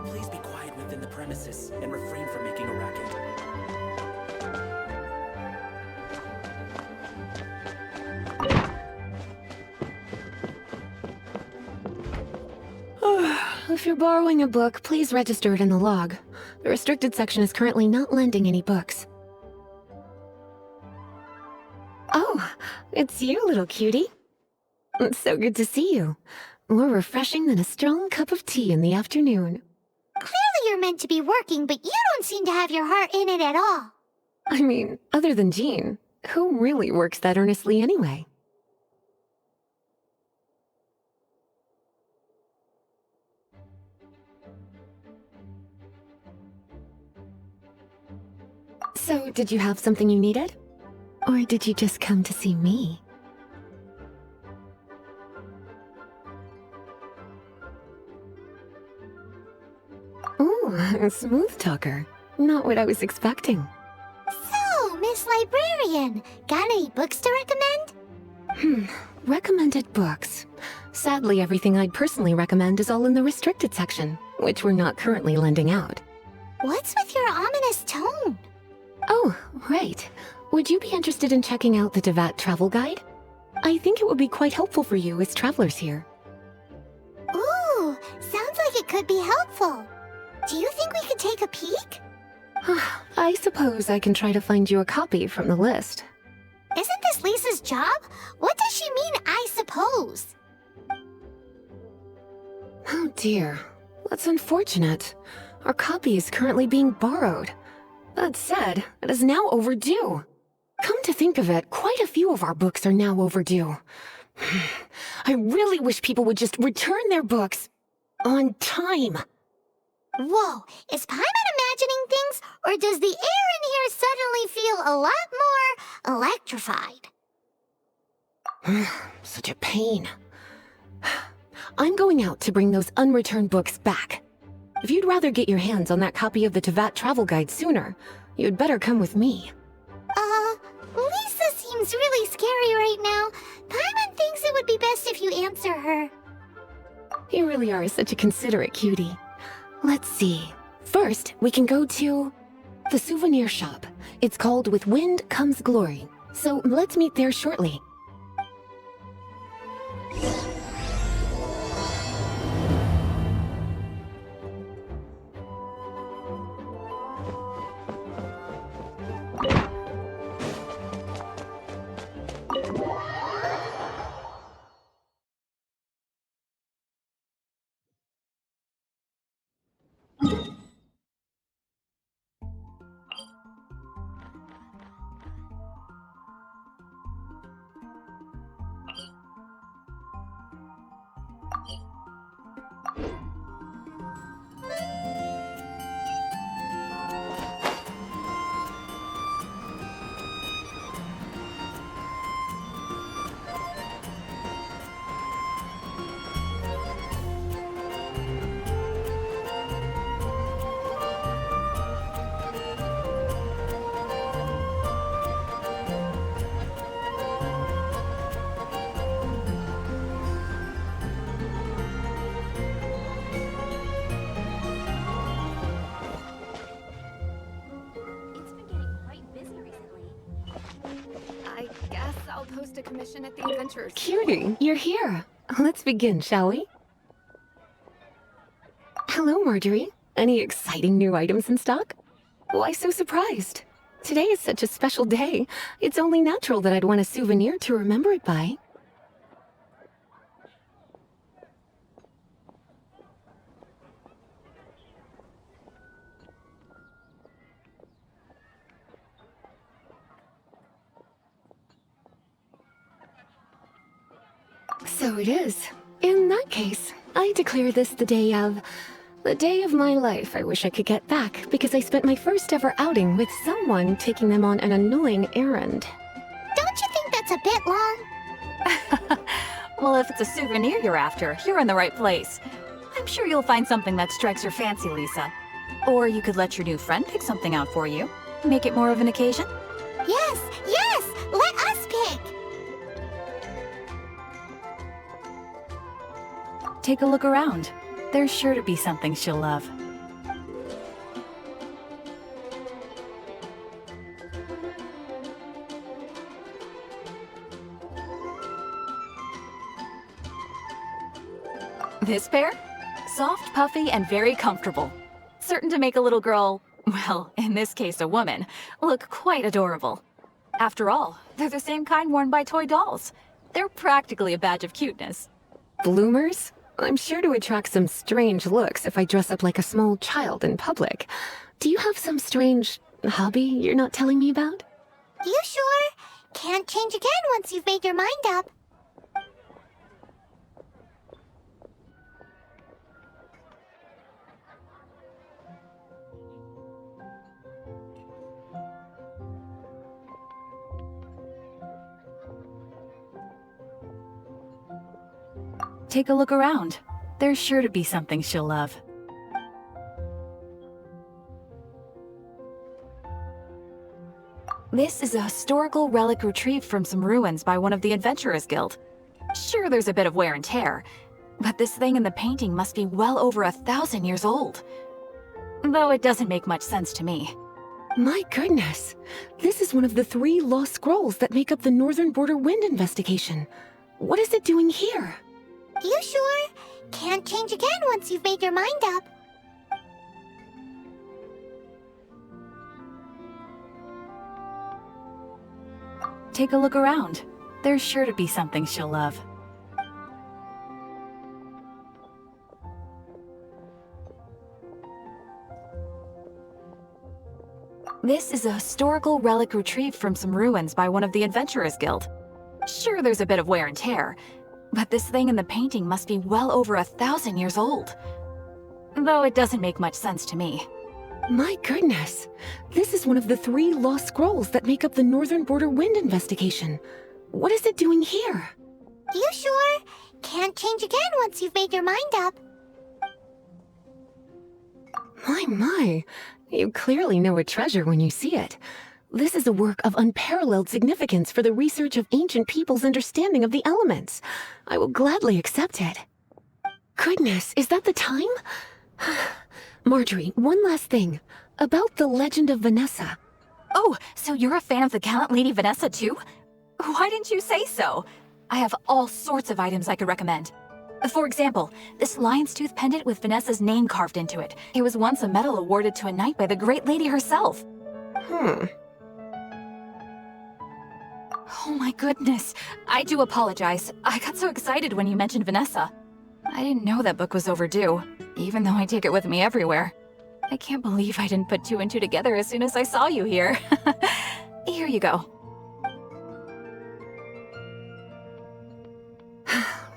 Please be quiet within the premises and refrain from making a racket. If you're borrowing a book, please register it in the log. The restricted section is currently not lending any books. Oh, it's you, little cutie. It's so good to see you. More refreshing than a strong cup of tea in the afternoon. Clearly you're meant to be working, but you don't seem to have your heart in it at all. I mean, other than Jean, who really works that earnestly anyway? So, did you have something you needed? Or did you just come to see me? Ooh, a smooth talker. Not what I was expecting. So, Miss Librarian, got any books to recommend? Recommended books. Sadly, everything I'd personally recommend is all in the restricted section, which we're not currently lending out. What's with your ominous tone? Oh, right. Would you be interested in checking out the Devat travel guide? I think it would be quite helpful for you as travelers here. Ooh, sounds like it could be helpful. Do you think we could take a peek? I suppose I can try to find you a copy from the list. Isn't this Lisa's job? What does she mean, I suppose? Oh dear, that's unfortunate. Our copy is currently being borrowed. That said, it is now overdue. Come to think of it, quite a few of our books are now overdue. I really wish people would just return their books on time. Whoa, is Paimon imagining things, or does the air in here suddenly feel a lot more electrified? Such a pain. I'm going out to bring those unreturned books back. If you'd rather get your hands on that copy of the Tevat travel guide sooner, you'd better come with me. Lisa seems really scary right now. Paimon thinks it would be best if you answer her. You really are such a considerate cutie. Let's see. First, we can go to the souvenir shop. It's called With Wind Comes Glory. So let's meet there shortly. I'll post a commission at the Adventurers. Cutie, you're here. Let's begin, shall we? Hello, Marjorie. Any exciting new items in stock? Why so surprised? Today is such a special day. It's only natural that I'd want a souvenir to remember it by. So it is. In that case, I declare this the day of my life I wish I could get back because I spent my first ever outing with someone taking them on an annoying errand. Don't you think that's a bit long? Well, if it's a souvenir you're after, you're in the right place. I'm sure you'll find something that strikes your fancy, Lisa. Or you could let your new friend pick something out for you. Make it more of an occasion. Yes, yes! Let us pick! Take a look around. There's sure to be something she'll love. This pair? Soft, puffy, and very comfortable. Certain to make a little girl, well, in this case a woman, look quite adorable. After all, they're the same kind worn by toy dolls. They're practically a badge of cuteness. Bloomers? I'm sure to attract some strange looks if I dress up like a small child in public. Do you have some strange hobby you're not telling me about? You sure? Can't change again once you've made your mind up. Take a look around. There's sure to be something she'll love. This is a historical relic retrieved from some ruins by one of the Adventurers Guild. Sure, there's a bit of wear and tear, but this thing in the painting must be well over 1,000 years old. Though it doesn't make much sense to me. My goodness. This is one of the 3 lost scrolls that make up the Northern Border Wind investigation. What is it doing here? You sure? Can't change again once you've made your mind up. Take a look around. There's sure to be something she'll love. This is a historical relic retrieved from some ruins by one of the Adventurers Guild. Sure, there's a bit of wear and tear, but this thing in the painting must be well over 1,000 years old. Though it doesn't make much sense to me. My goodness. This is one of the 3 lost scrolls that make up the Northern Border Wind investigation. What is it doing here? You sure? Can't change again once you've made your mind up. My. You clearly know a treasure when you see it. This is a work of unparalleled significance for the research of ancient people's understanding of the elements. I will gladly accept it. Goodness, is that the time? Marjorie, one last thing. About the legend of Vanessa. Oh, so you're a fan of the gallant Lady Vanessa too? Why didn't you say so? I have all sorts of items I could recommend. For example, this lion's tooth pendant with Vanessa's name carved into it. It was once a medal awarded to a knight by the great lady herself. Oh my goodness. I do apologize. I got so excited when you mentioned Vanessa. I didn't know that book was overdue, even though I take it with me everywhere. I can't believe I didn't put 2 and 2 together as soon as I saw you here. Here you go.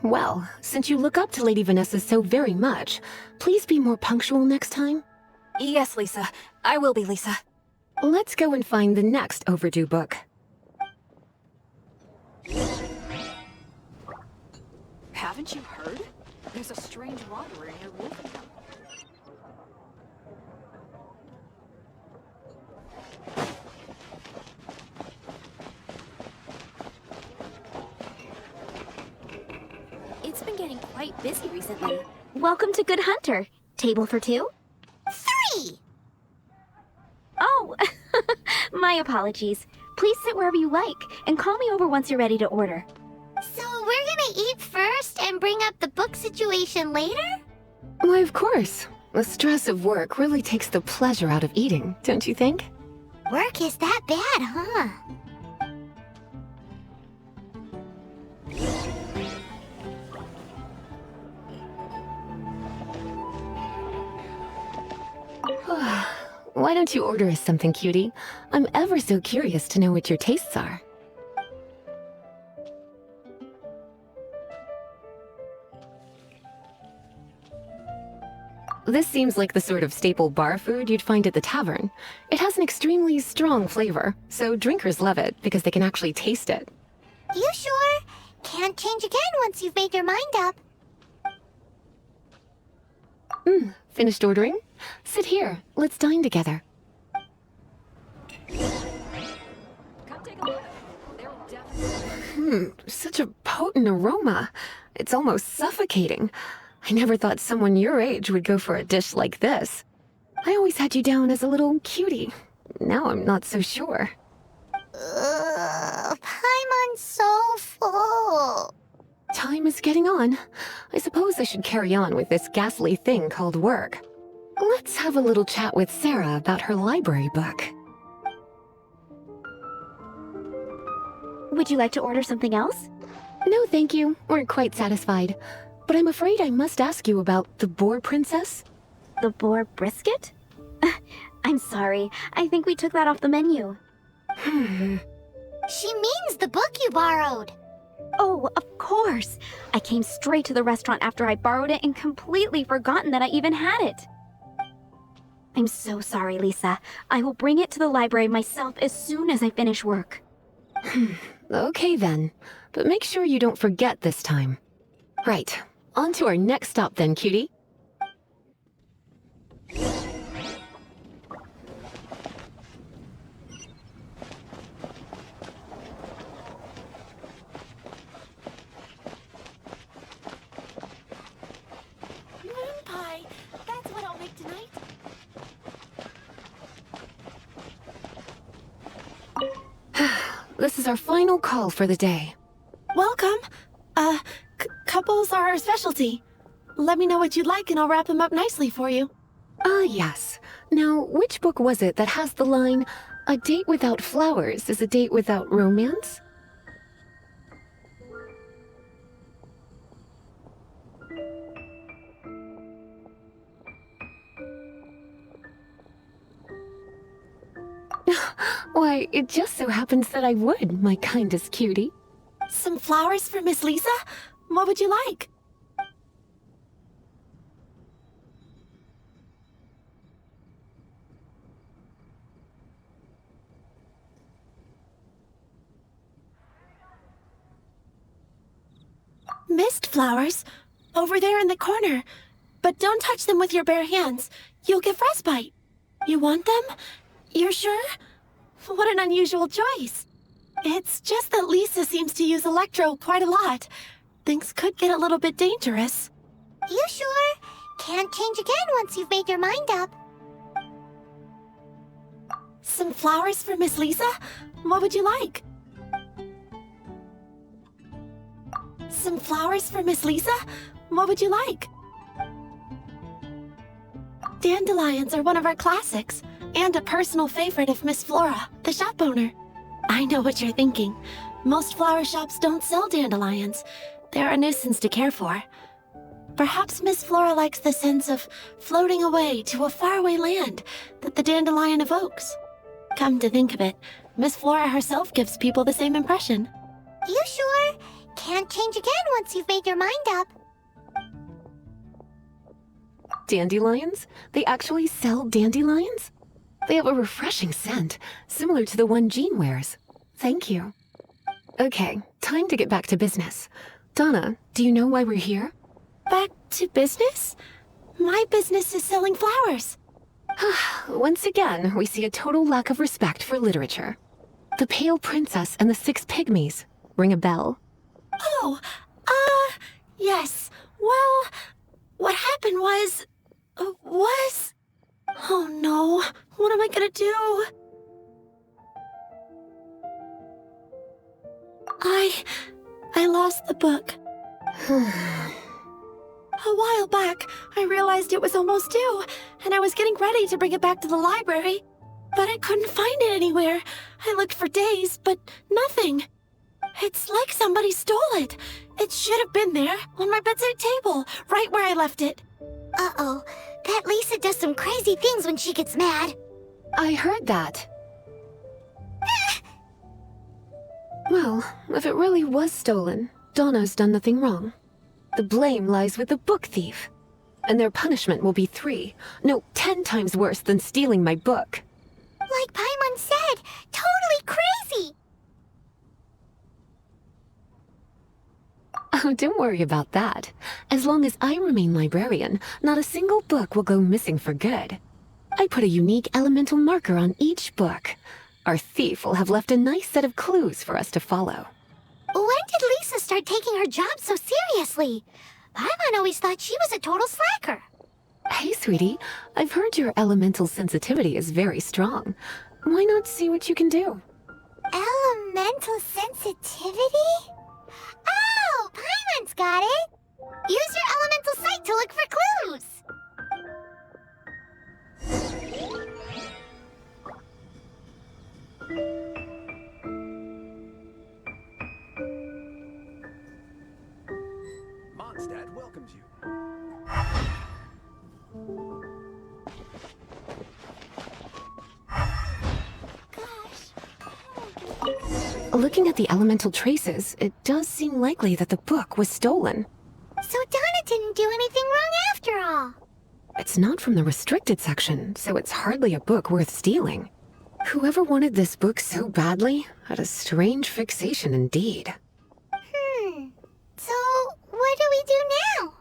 Well, since you look up to Lady Vanessa so very much, please be more punctual next time. Yes, Lisa. I will be, Lisa. Let's go and find the next overdue book. Haven't you heard? There's a strange wanderer near Wolfenham. It's been getting quite busy recently. Welcome to Good Hunter. Table for 2? 3! Oh, my apologies. Please sit wherever you like, and call me over once you're ready to order. So we're gonna eat first and bring up the book situation later? Why, of course. The stress of work really takes the pleasure out of eating, don't you think? Work is that bad, huh? Why don't you order us something, cutie? I'm ever so curious to know what your tastes are. This seems like the sort of staple bar food you'd find at the tavern. It has an extremely strong flavor, so drinkers love it because they can actually taste it. You sure? Can't change again once you've made your mind up. Finished ordering? Sit here. Let's dine together. Come take a look. There will definitely... Such a potent aroma. It's almost suffocating. I never thought someone your age would go for a dish like this. I always had you down as a little cutie. Now I'm not so sure. Paimon's so full. Time is getting on. I suppose I should carry on with this ghastly thing called work. Let's have a little chat with Sarah about her library book. Would you like to order something else? No, thank you. We're quite satisfied. But I'm afraid I must ask you about the boar princess. The boar brisket? I'm sorry. I think we took that off the menu. She means the book you borrowed. Oh, of course. I came straight to the restaurant after I borrowed it and completely forgotten that I even had it. I'm so sorry, Lisa. I will bring it to the library myself as soon as I finish work. Okay then. But make sure you don't forget this time. Right. On to our next stop then, cutie. Moon pie. That's what I'll make tonight. This is our final call for the day. Welcome. Couples are our specialty. Let me know what you'd like and I'll wrap them up nicely for you. Ah, yes. Now, which book was it that has the line, "A date without flowers is a date without romance"? Why, it just so happens that I would, my kindest cutie. Some flowers for Miss Lisa? What would you like? Mist flowers? Over there in the corner. But don't touch them with your bare hands. You'll get frostbite. You want them? You're sure? What an unusual choice. It's just that Lisa seems to use Electro quite a lot. Things could get a little bit dangerous. You sure? Can't change again once you've made your mind up. Some flowers for Miss Lisa? What would you like? Some flowers for Miss Lisa? What would you like? Dandelions are one of our classics, and a personal favorite of Miss Flora, the shop owner. I know what you're thinking. Most flower shops don't sell dandelions. They're a nuisance to care for. Perhaps Miss Flora likes the sense of floating away to a faraway land that the dandelion evokes. Come to think of it, Miss Flora herself gives people the same impression. You sure? Can't change again once you've made your mind up. Dandelions? They actually sell dandelions? They have a refreshing scent, similar to the one Jean wears. Thank you. Okay, time to get back to business. Donna, do you know why we're here? Back to business? My business is selling flowers. Once again, we see a total lack of respect for literature. The Pale Princess and the Six Pygmies. Ring a bell? Oh, yes. Well, what happened was... Oh no, what am I gonna do? I lost the book. A while back, I realized it was almost due, and I was getting ready to bring it back to the library. But I couldn't find it anywhere. I looked for days, but nothing. It's like somebody stole it. It should have been there, on my bedside table, right where I left it. Uh-oh. That Lisa does some crazy things when she gets mad. I heard that. Well, if it really was stolen, Donna's done nothing wrong. The blame lies with the book thief. and their punishment will be 3, no, 10 times worse than stealing my book. Like Paimon said, totally crazy! Oh, don't worry about that. As long as I remain librarian, not a single book will go missing for good. I put a unique elemental marker on each book. Our thief will have left a nice set of clues for us to follow. When did Lisa start taking her job so seriously? Paimon always thought she was a total slacker. Hey, sweetie, I've heard your elemental sensitivity is very strong. Why not see what you can do? Elemental sensitivity? Oh, Paimon's got it! Use your elemental sight to look for clues! Mondstadt welcomes you. Looking at the elemental traces, it does seem likely that the book was stolen. So Donna didn't do anything wrong after all. It's not from the restricted section, so it's hardly a book worth stealing. Whoever wanted this book so badly had a strange fixation indeed. So, what do we do now?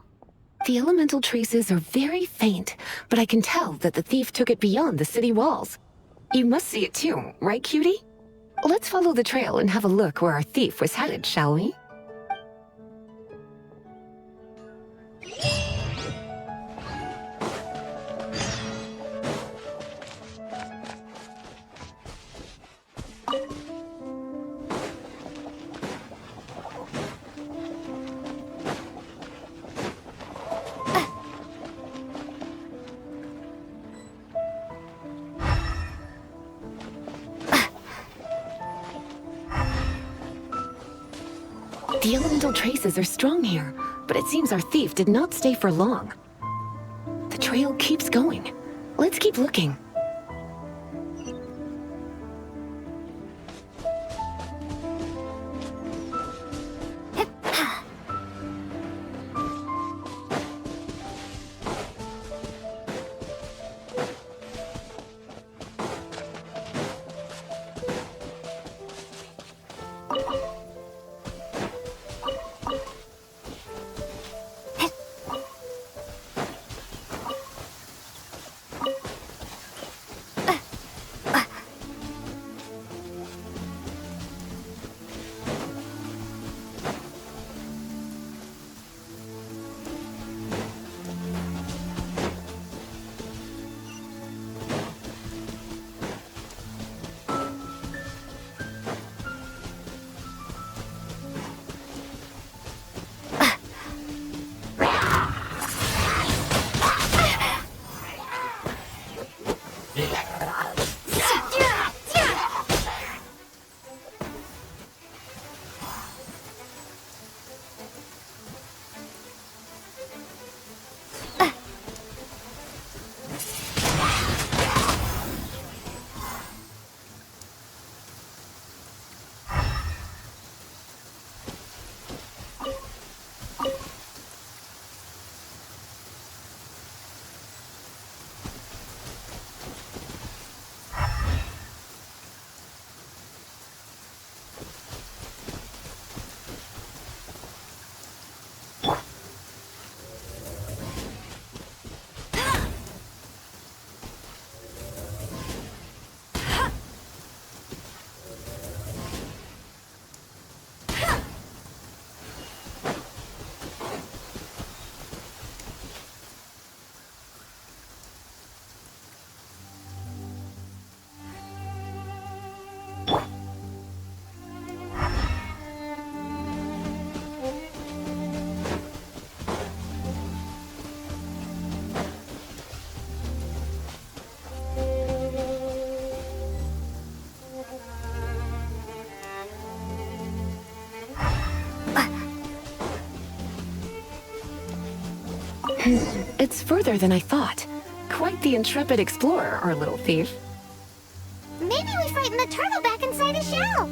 The elemental traces are very faint, but I can tell that the thief took it beyond the city walls. You must see it too, right, cutie? Let's follow the trail and have a look where our thief was headed, shall we? The elemental traces are strong here, but it seems our thief did not stay for long. The trail keeps going. Let's keep looking. It's further than I thought. Quite the intrepid explorer, our little thief. Maybe we frightened the turtle back inside his shell.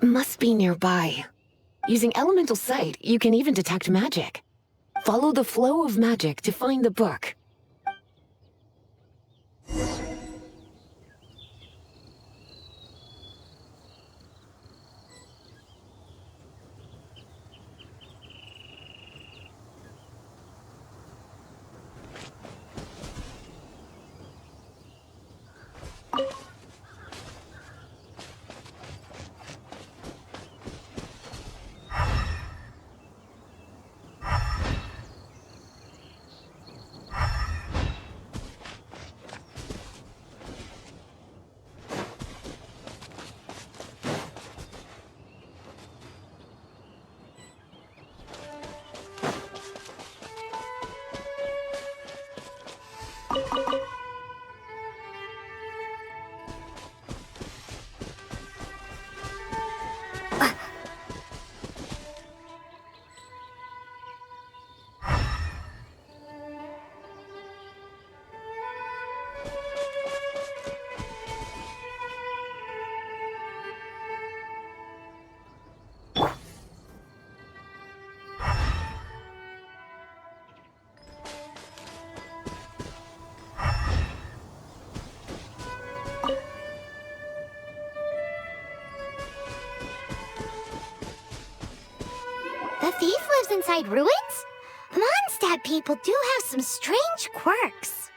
It must be nearby. Using elemental sight, you can even detect magic. Follow the flow of magic to find the book. The thief lives inside ruins? Mondstadt people do have some strange quirks.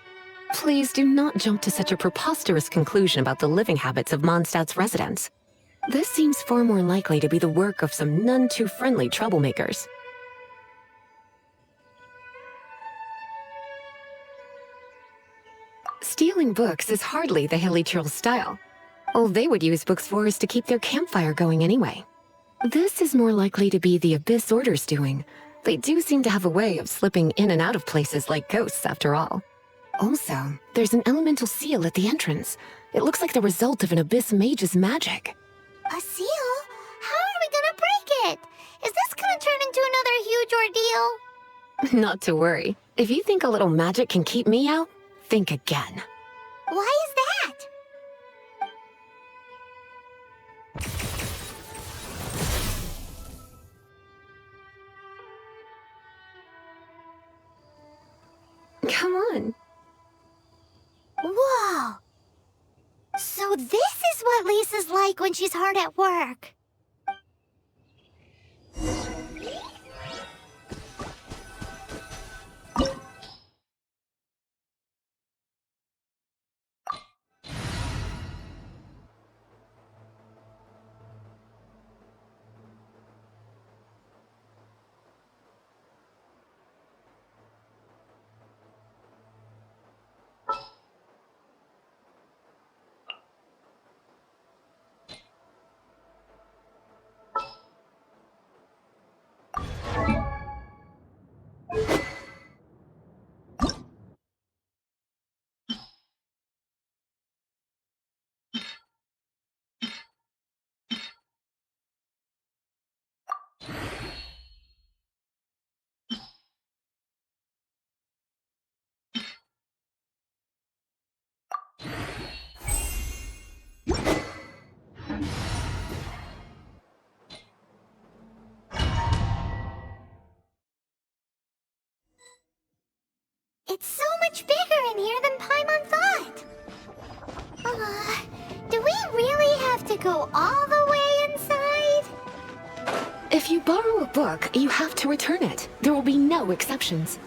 Please do not jump to such a preposterous conclusion about the living habits of Mondstadt's residents. This seems far more likely to be the work of some none-too-friendly troublemakers. Stealing books is hardly the Hilly Churl's style. All they would use books for is to keep their campfire going anyway. This is more likely to be the Abyss Order's doing. They do seem to have a way of slipping in and out of places like ghosts, after all. Also, there's an elemental seal at the entrance. It looks like the result of an Abyss mage's magic. A seal? How are we gonna break it? Is this gonna turn into another huge ordeal? Not to worry. If you think a little magic can keep me out, think again. Why is that? Come on. Whoa! So this is what Lisa's like when she's hard at work. It's so much bigger in here than Paimon thought. Do we really have to go all the way inside? If you borrow a book, you have to return it. There will be no exceptions.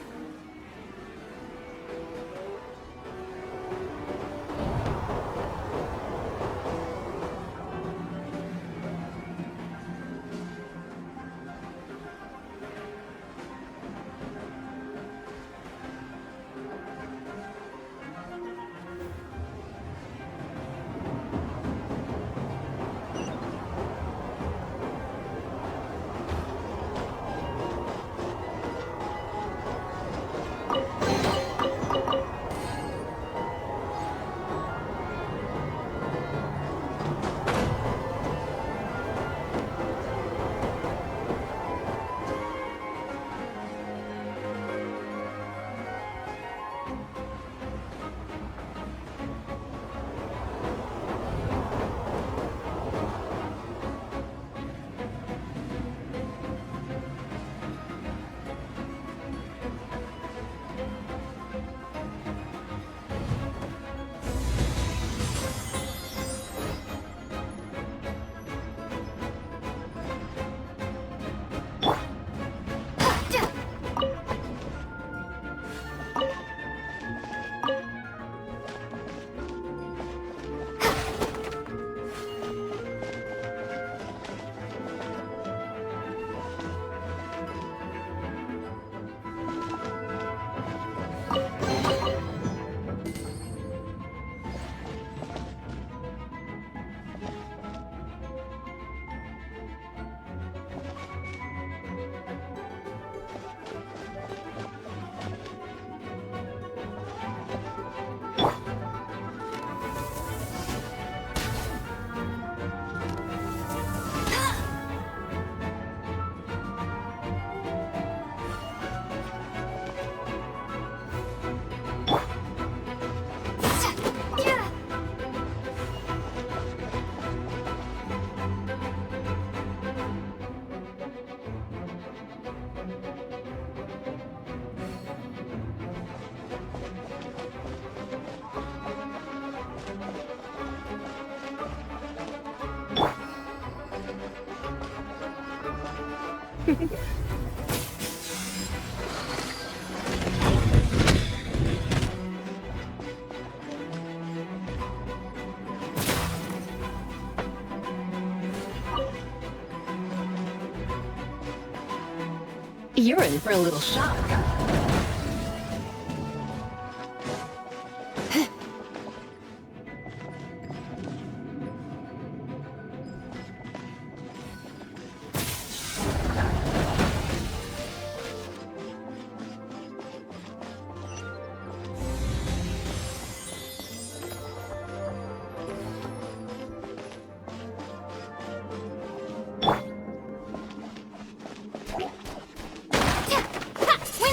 You're in for a little shock.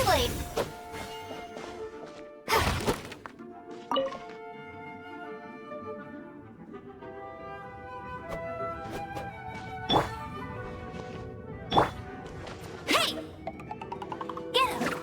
Windblade! Hey! Get him!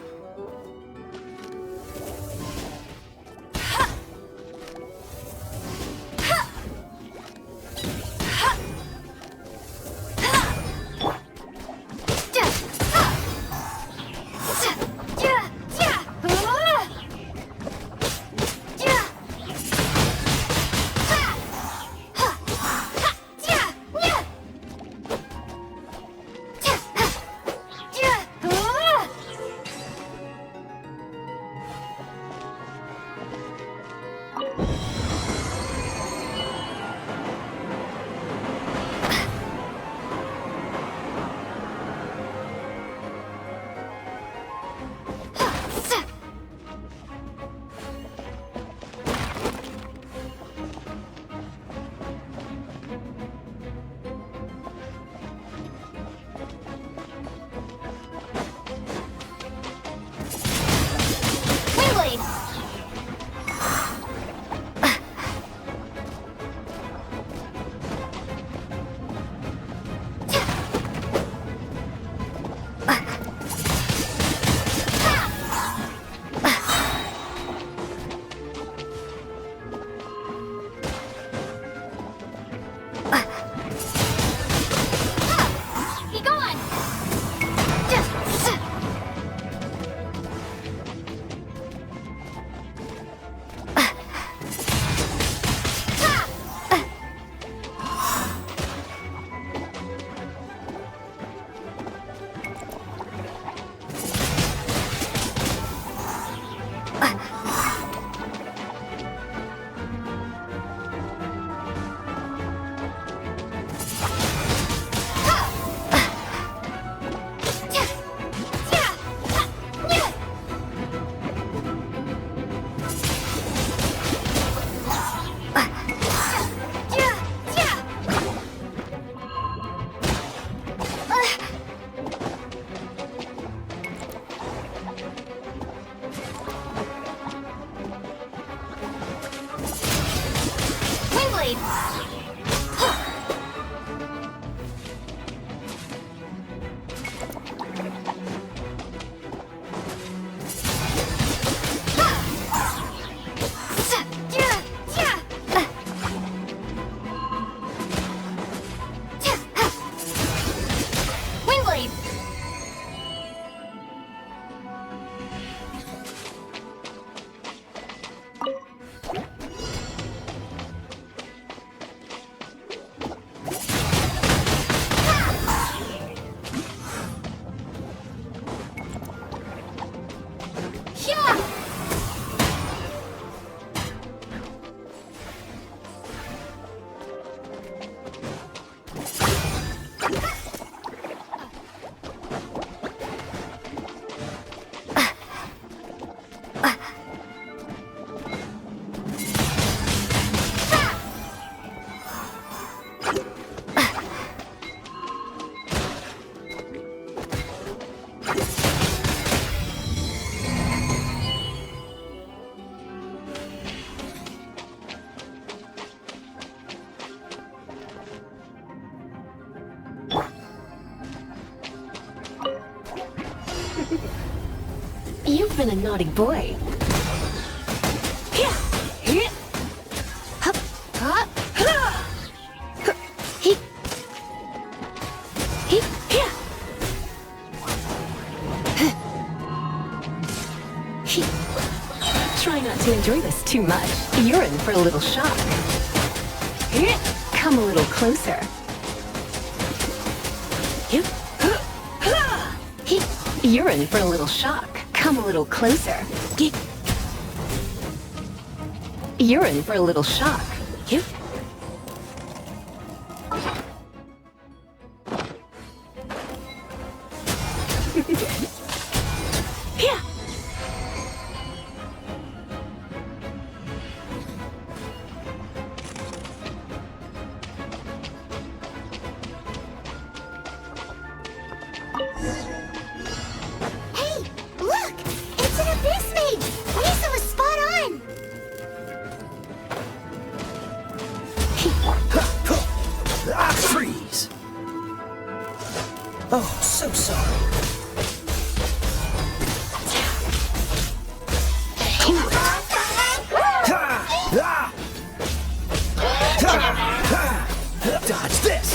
You've been a naughty boy. Try not to enjoy this too much. You're in for a little shock. Come a little closer. You're in for a little shock. Come a little closer. You're in for a little shock. Hey, look! It's an abyss mage! Lisa was spot on! Freeze! Oh, so sorry. Dodge this!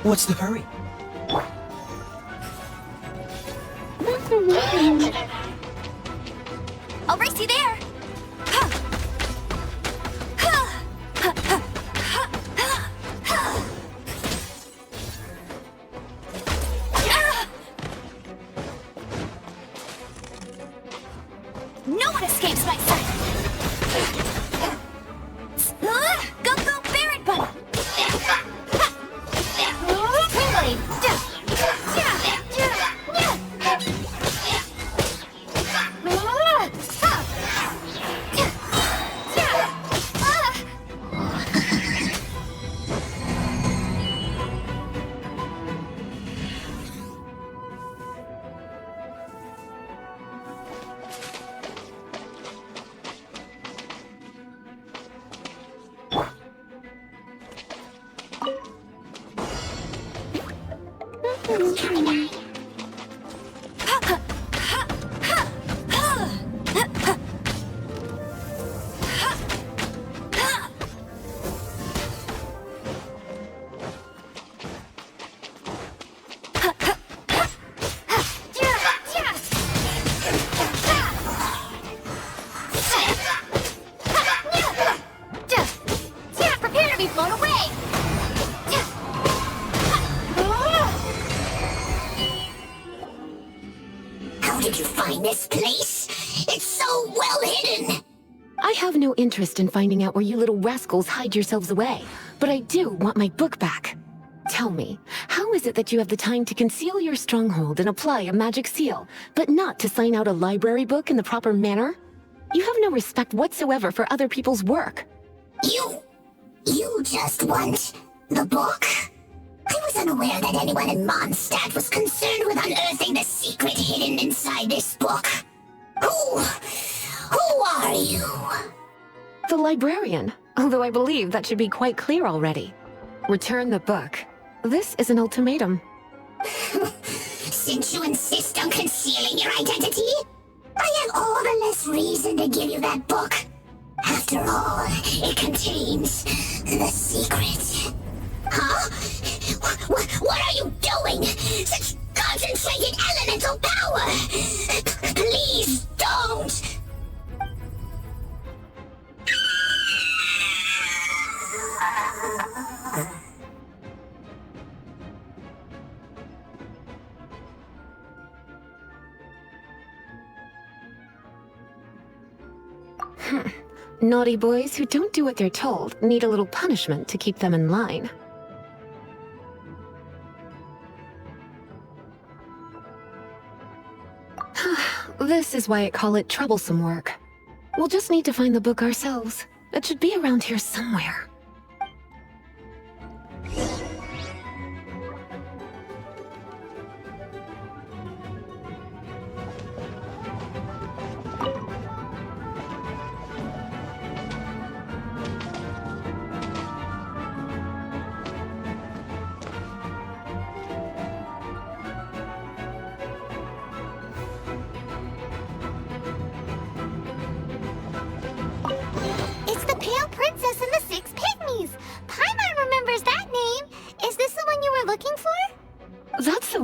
What's the hurry? I'll race you there. No one escapes my sight. Go, go, Barret Bunny. Prepare to be blown away! How did you find this place? It's so well hidden! I have no interest in finding out where you little rascals hide yourselves away, but I do want my book back. Tell me, how is it that you have the time to conceal your stronghold and apply a magic seal, but not to sign out a library book in the proper manner? You have no respect whatsoever for other people's work. You just want the book? I was unaware that anyone in Mondstadt was concerned with unearthing the secret hidden inside this book. Who are you? The librarian, although I believe that should be quite clear already. Return the book. This is an ultimatum. Since you insist on concealing your identity, I have all the less reason to give you that book. After all, it contains the secret. Huh? What are you doing? Such concentrated elemental power! Please don't! Naughty boys who don't do what they're told need a little punishment to keep them in line. This is why I call it troublesome work. We'll just need to find the book ourselves. It should be around here somewhere.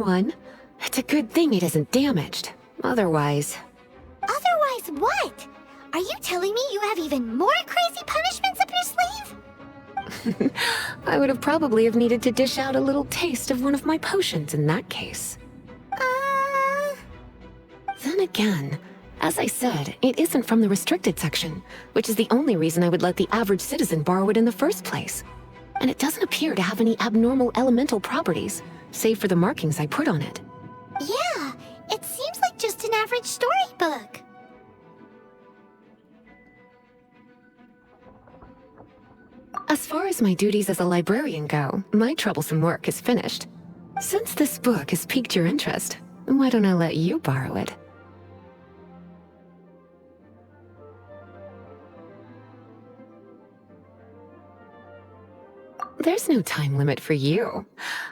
one. It's a good thing it isn't damaged. Otherwise... Otherwise what? Are you telling me you have even more crazy punishments up your sleeve? I would have probably have needed to dish out a little taste of one of my potions in that case. Then again, as I said, it isn't from the restricted section, which is the only reason I would let the average citizen borrow it in the first place. And it doesn't appear to have any abnormal elemental properties, save for the markings I put on it. Yeah, it seems like just an average storybook. As far as my duties as a librarian go, my troublesome work is finished. Since this book has piqued your interest, why don't I let you borrow it? There's no time limit for you.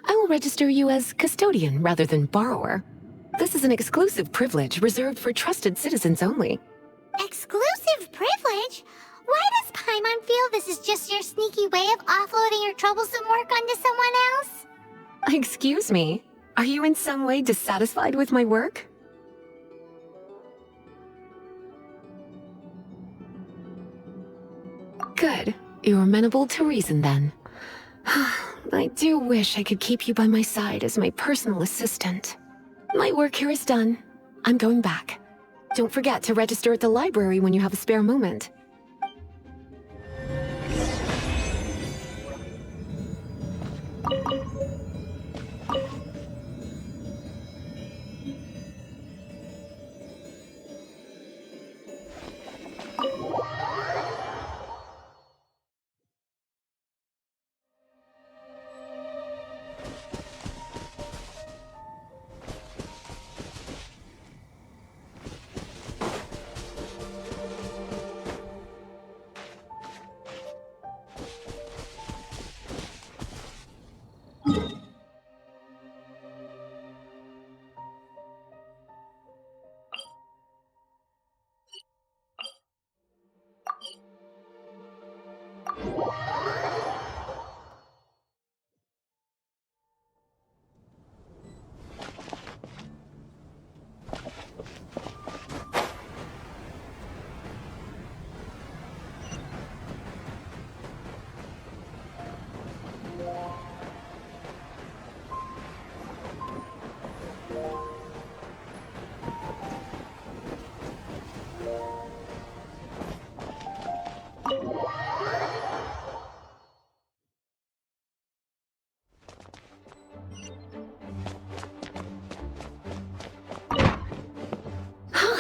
I will register you as custodian rather than borrower. This is an exclusive privilege reserved for trusted citizens only. Exclusive privilege? Why does Paimon feel this is just your sneaky way of offloading your troublesome work onto someone else? Excuse me, are you in some way dissatisfied with my work? Good. You're amenable to reason then. I do wish I could keep you by my side as my personal assistant. My work here is done. I'm going back. Don't forget to register at the library when you have a spare moment.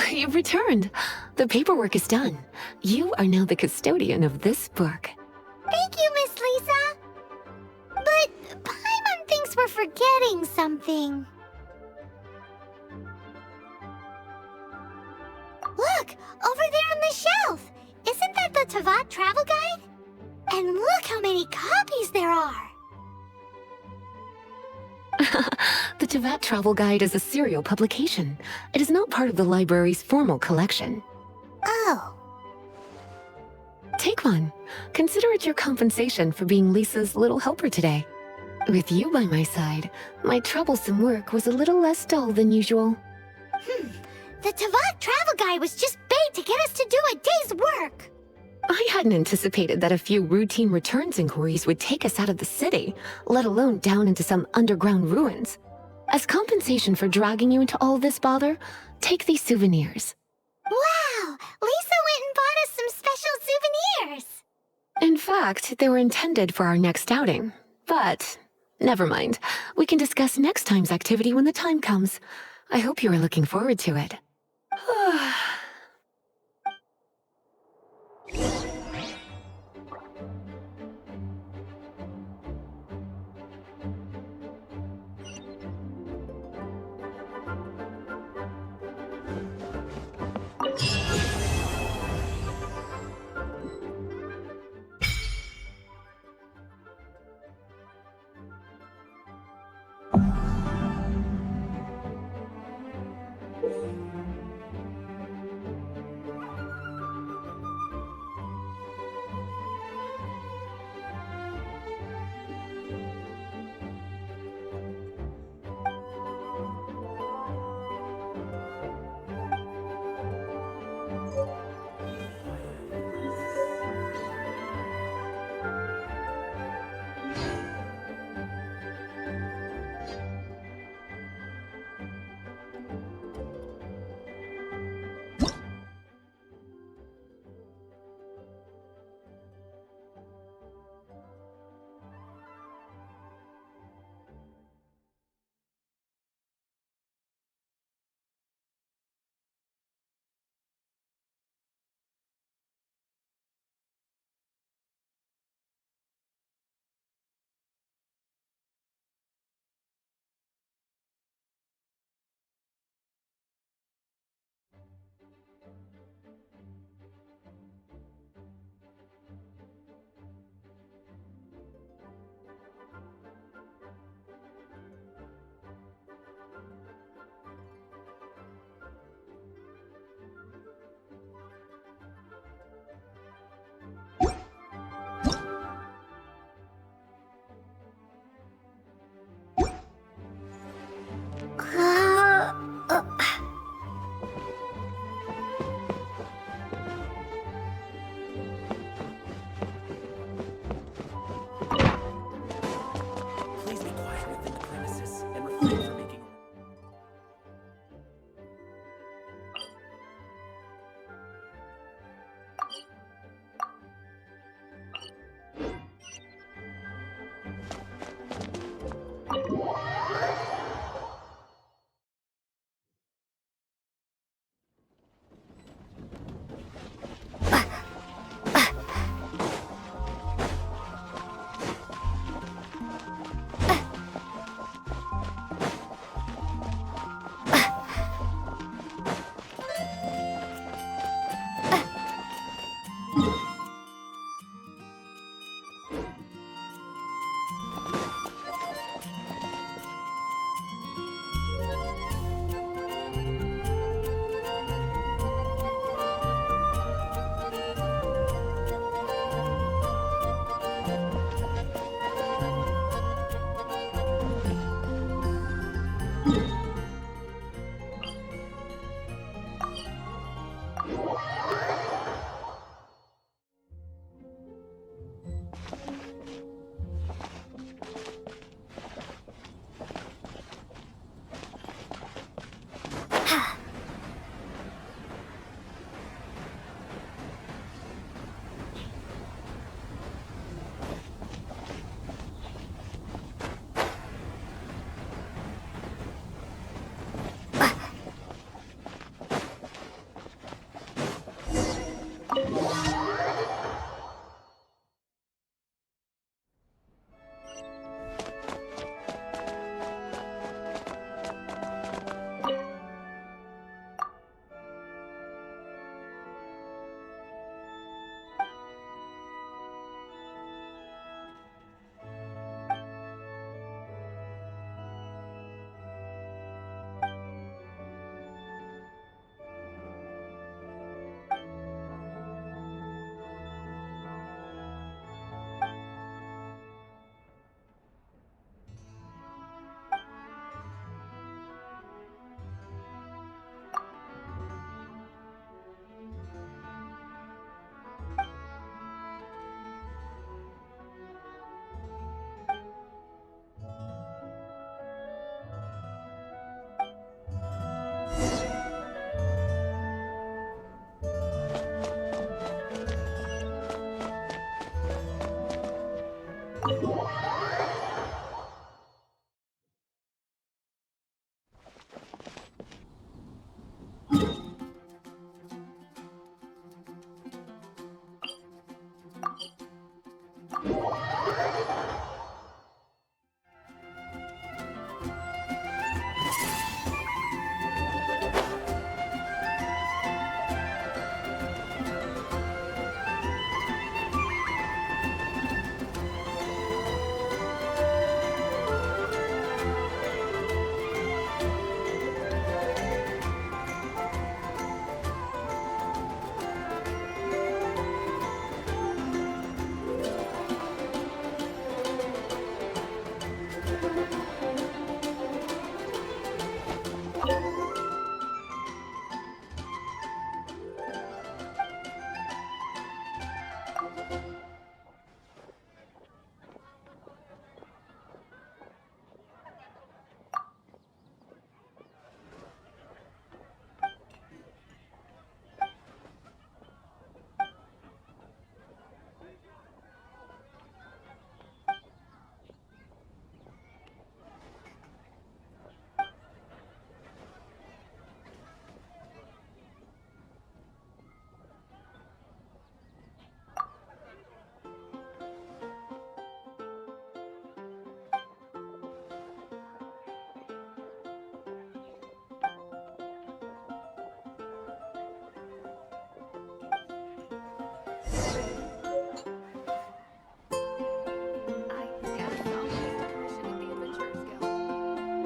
You've returned. The paperwork is done. You are now the custodian of this book. Thank you, Miss Lisa. But Paimon thinks we're forgetting something. Look, over there on the shelf. Isn't that the Tavat travel guide? And look how many copies there are. The Tavat Travel Guide is a serial publication. It is not part of the library's formal collection. Oh. Take one. Consider it your compensation for being Lisa's little helper today. With you by my side, my troublesome work was a little less dull than usual. The Tavat travel guide was just bait to get us to do a day's work. I hadn't anticipated that a few routine returns inquiries would take us out of the city, let alone down into some underground ruins. As compensation for dragging you into all this bother, take these souvenirs. Wow! Lisa went and bought us some special souvenirs! In fact, they were intended for our next outing. But, never mind. We can discuss next time's activity when the time comes. I hope you are looking forward to it.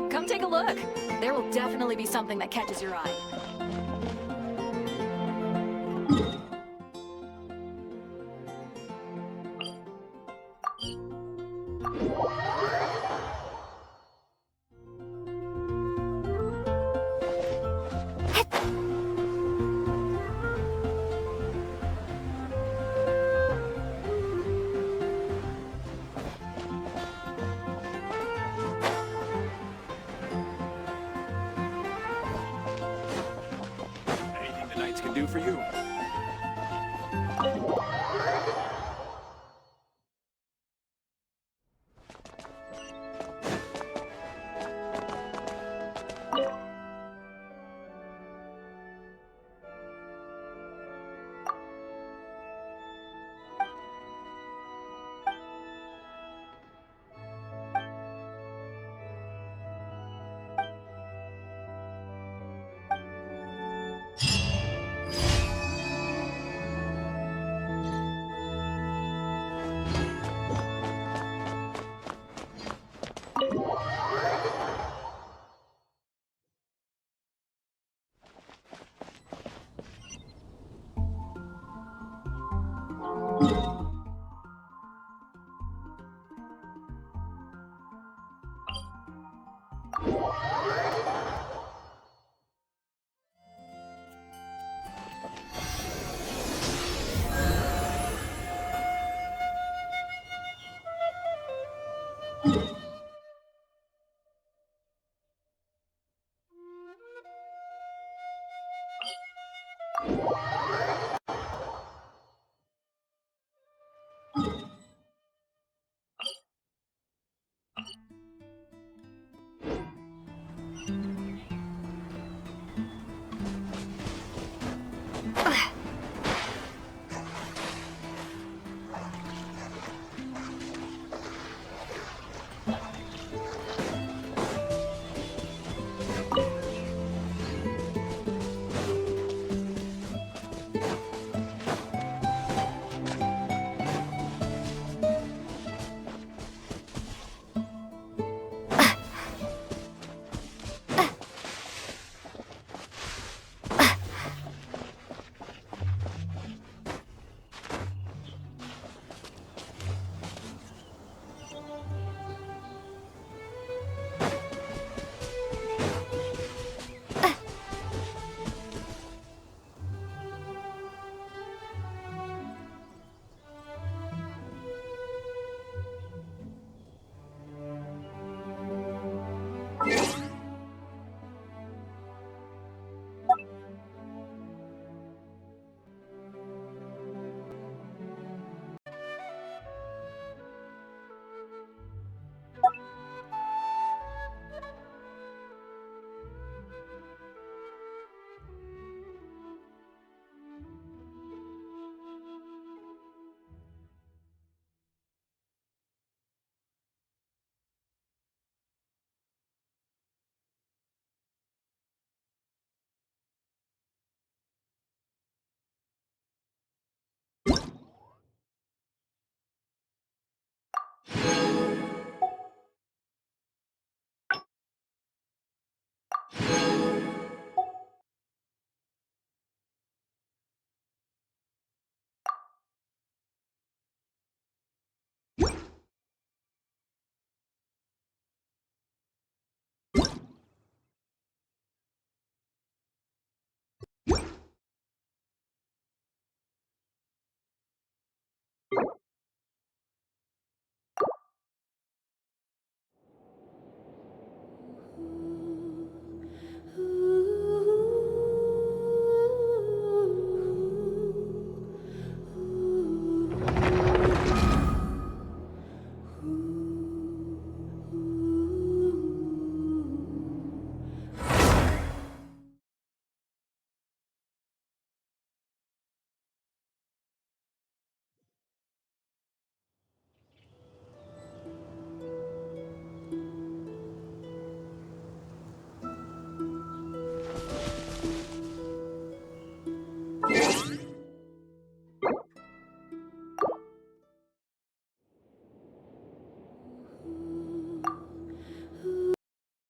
Come take a look. There will definitely be something that catches your eye. Anything the knights can do for you?